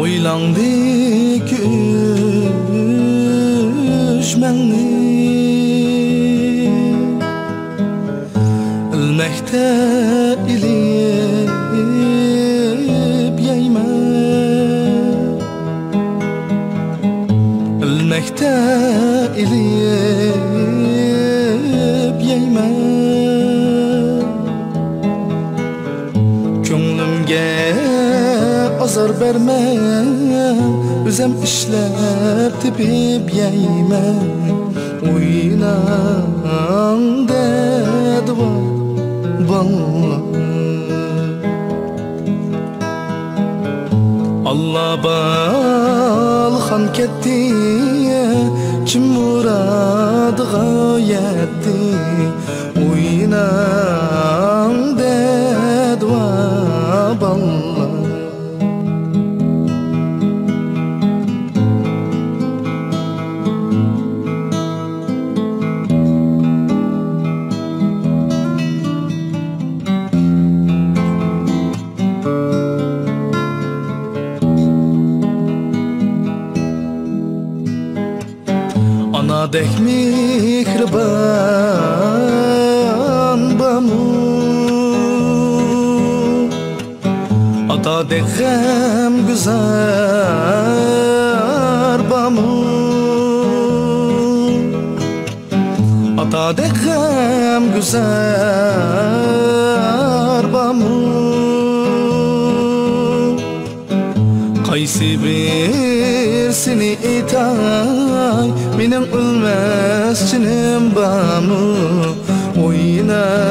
Oylandı küçmenni ilmekte ilip yeyme ilmekte ilip yeyme Könglimge azar berme Özem işlep tepip yeyme Oynan dedi bana Allah balxan ketdi Kim muradıga yetdi Oynan dedi bana Anadek mihriban bamu Atadek hem güzel bamu Atadek hem güzel bamu Qaysi birsini itay Mening ölmez çinim bamu Oyna